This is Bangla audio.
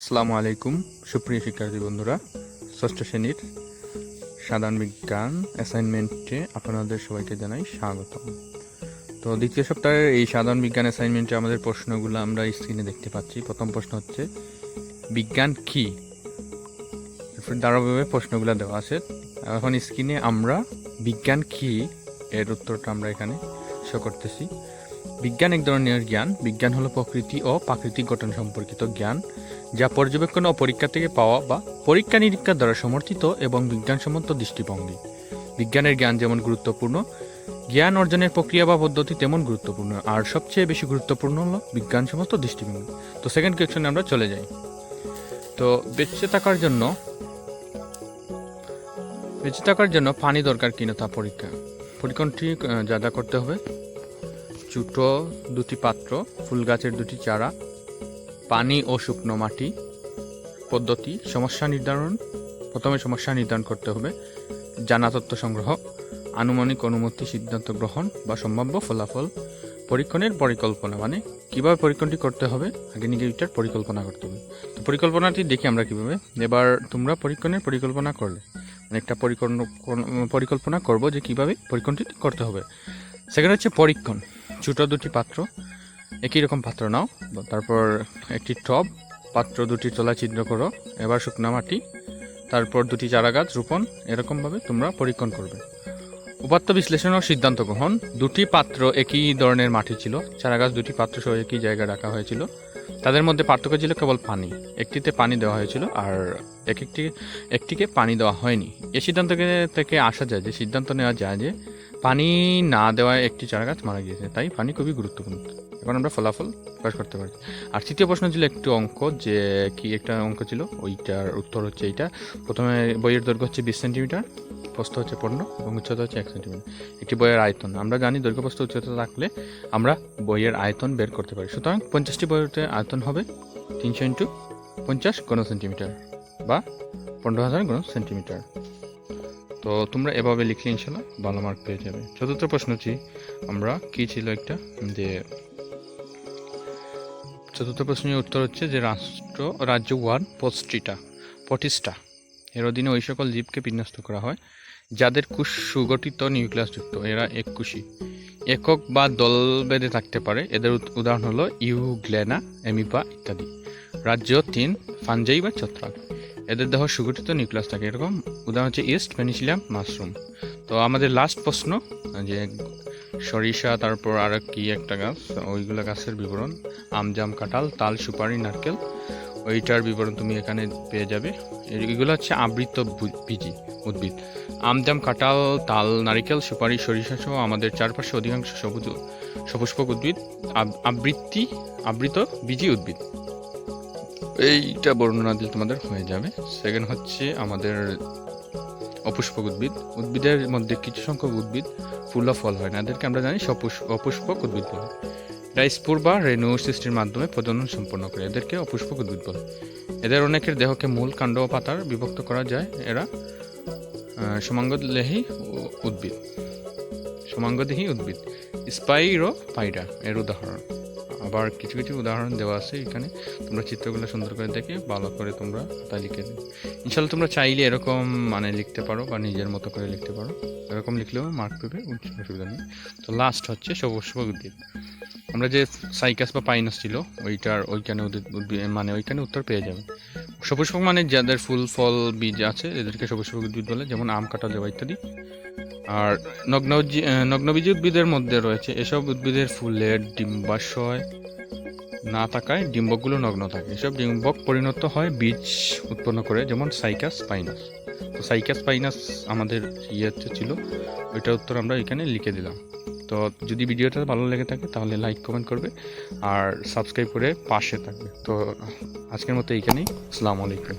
আসসালামু আলাইকুম সুপ্রিয় শিক্ষার্থী বন্ধুরা, ষষ্ঠ শ্রেণীর সাধারণ বিজ্ঞান অ্যাসাইনমেন্টে আপনাদের সবাইকে জানাই স্বাগতম। তো দ্বিতীয় সপ্তাহের এই সাধারণ বিজ্ঞান অ্যাসাইনমেন্টে আমাদের প্রশ্নগুলো আমরা স্ক্রিনে দেখতে পাচ্ছি। প্রথম প্রশ্ন হচ্ছে বিজ্ঞান কি, ধারাবাহিকভাবে প্রশ্নগুলো দেওয়া আছে। এখন স্ক্রিনে আমরা বিজ্ঞান কি এর উত্তরটা আমরা এখানে শো করতেছি। বিজ্ঞান এক ধরনের জ্ঞান। বিজ্ঞান হলো প্রকৃতি ও প্রাকৃতিক ঘটনা সম্পর্কিত জ্ঞান, যা পর্যবেক্ষণ ও পরীক্ষা থেকে পাওয়া বা পরীক্ষা নিরীক্ষা দ্বারা সমর্থিত এবং বিজ্ঞানসম্মত দৃষ্টিভঙ্গি। বিজ্ঞানের জ্ঞান যেমন গুরুত্বপূর্ণ, জ্ঞান অর্জনের প্রক্রিয়া বা পদ্ধতি তেমন গুরুত্বপূর্ণ, আর সবচেয়ে বেশি গুরুত্বপূর্ণ হলো বিজ্ঞানসম্মত দৃষ্টিভঙ্গি। তো সেকেন্ড কোয়েশ্চনে আমরা চলে যাই। তো বেঁচে থাকার জন্য পানি দরকার কিনা তা পরীক্ষণটি যা যা করতে হবে: ছোট দুটি পাত্র, ফুল গাছের দুটি চারা, পানি ও শুকনো মাটি। পদ্ধতি: প্রথমে সমস্যা নির্ধারণ করতে হবে, জানা তথ্য সংগ্রহ, আনুমানিক অনুমতি, সিদ্ধান্ত গ্রহণ বা সম্ভাব্য ফলাফল। পরীক্ষণের পরিকল্পনা, মানে কীভাবে পরীক্ষণটি করতে হবে, আগে নিজে এটার পরিকল্পনা করতে হবে। তো পরিকল্পনাটি দেখি আমরা কীভাবে। এবার তোমরা পরীক্ষণের পরিকল্পনা করলে, মানে একটা পরিকল্পনা করবো যে কীভাবে পরীক্ষণটি করতে হবে। সেকেন্ড হচ্ছে পরীক্ষণ: ছোটো দুটি পাত্র, একই রকম পাত্র নাও, তারপর একটি টব, পাত্র দুটি তলা ছিদ্র করো, এবার শুকনা মাটি, তারপর দুটি চারা গাছ রোপণ। এরকমভাবে তোমরা পরীক্ষণ করবে। উপাত্ত বিশ্লেষণ ও সিদ্ধান্ত গ্রহণ: দুটি পাত্র একই ধরনের মাটি ছিল, চারা গাছ দুটি পাত্র সহ একই জায়গায় রাখা হয়েছিল, তাদের মধ্যে পার্থক্য ছিল কেবল পানি। একটিতে পানি দেওয়া হয়েছিল আর একটিকে পানি দেওয়া হয়নি। এই সিদ্ধান্ত থেকে আসা যায় যে সিদ্ধান্ত নেওয়া যায় যে পানি না দেওয়ায় একটি চারা গাছ মারা গিয়েছে, তাই পানি খুবই গুরুত্বপূর্ণ। এখন আমরা ফলাফল প্রকাশ করতে পারি। আর তৃতীয় প্রশ্ন ছিল একটু অঙ্ক, যে কি একটা অঙ্ক ছিল, ওইটার উত্তর হচ্ছে এইটা। প্রথমে বইয়ের দৈর্ঘ্য হচ্ছে 20 সেন্টিমিটার, প্রস্থ হচ্ছে 15 এবং উচ্চতা হচ্ছে 1 সেন্টিমিটার। একটি বইয়ের আয়তন, আমরা জানি দৈর্ঘ্য প্রস্থ উচ্চতা থাকলে আমরা বইয়ের আয়তন বের করতে পারি। সুতরাং 50টি বইয়ের আয়তন হবে 300 × 50 ঘন সেন্টিমিটার বা 15,000 ঘন সেন্টিমিটার। তো তোমরা এভাবে লিখলে ইনশাল্লাহ ভালো মার্ক পেয়ে যাবে। চতুর্থ প্রশ্নটি আমরা কি ছিল একটা, যে চতুর্থ প্রশ্নের উত্তর হচ্ছে যে রাজ্য 1 প্রতিষ্ঠা এর অধীনে ওই সকল জীবকে বিন্যস্ত করা হয় যাদের কোষ সুগঠিত নিউক্লিয়াসযুক্ত। এরা এককোষী, একক বা দল বেঁধে থাকতে পারে। এদের উদাহরণ হলো ইউগ্লেনা, অ্যামিবা ইত্যাদি। রাজ্য 3 ফাঞ্জাই বা ছত্রাক, এদের দেহ সুগঠিত নিউক্লিয়াস থাকে। এরকম উদাহরণ হচ্ছে ইস্ট, পেনিসিলিয়াম, মাশরুম। তো আমাদের লাস্ট প্রশ্ন, যে সরিষা, তারপর আর কি একটা গাছ, ওইগুলো গাছের বিবরণ: আম, জাম, কাঁঠাল, তাল, সুপারি, নারকেল। ওইটার বিবরণ তুমি এখানে পেয়ে যাবে। এগুলো হচ্ছে আবৃত বীজি উদ্ভিদ। আম, জাম, কাঁঠাল, তাল, নারিকেল, সুপারি, সরিষা সহ আমাদের চারপাশে অধিকাংশ সপুষ্পক উদ্ভিদ আবৃত বীজি উদ্ভিদ। এইটা বর্ণনা দিলে তোমাদের হয়ে যাবে। সেকেন্ড হচ্ছে আমাদের অপুষ্পক উদ্ভিদের মধ্যে কিছু সংখ্যক উদ্ভিদ ফুল ও ফল হয় না, এদেরকে আমরা জানি অপুষ্পক উদ্ভিদ বলে। এরা স্পোর বা রেণু সৃষ্টির মাধ্যমে প্রজনন সম্পন্ন করে, এদেরকে অপুষ্পক উদ্ভিদ বলে। এদের অনেকের দেহকে মূল, কাণ্ড ও পাতার বিভক্ত করা যায়। এরা সমাঙ্গদেহী উদ্ভিদ। স্পাইরোপাইটা এর উদাহরণ। আবার কিছু কিছু উদাহরণ দেওয়া আছে এখানে, তোমরা চিত্রগুলো সুন্দর করে দেখে ভালো করে তোমরা তা লিখে দেবে। ইনশাল্লাহ তোমরা চাইলে এরকম মানে লিখতে পারো বা নিজের মতো করে লিখতে পারো, এরকম লিখলেও মার্ক পেবে, অসুবিধা নেই। তো লাস্ট হচ্ছে সপুষ্পক উদ্ভিদ। আমরা যে সাইকাস বা পাইনাস ছিল ওইখানে ওইখানে উত্তর পেয়ে যাবে। সপুষ্পক মানে যাদের ফুল, ফল, বীজ আছে, এদেরকে সপুষ্পক উদ্ভিদ বলে, যেমন আম, কাঁঠাল, জবা ইত্যাদি। আর নগ্নবীজি উদ্ভিদের মধ্যে রয়েছে এসব উদ্ভিদের ফুলের ডিম্বাশয় না থাকায় ডিম্বকগুলো নগ্ন থাকে। এসব ডিম্বক পরিণত হয় বীজ উৎপন্ন করে, যেমন সাইকাস পাইনাস। তো সাইকাস পাইনাস আমাদের ছিল, ওইটার উত্তর আমরা এখানে লিখে দিলাম। তো যদি ভিডিওটা ভালো লেগে থাকে তাহলে লাইক, কমেন্ট করবে আর সাবস্ক্রাইব করে পাশে থাকবে। তো আজকের মতো এইখানেই। আসসালামু আলাইকুম।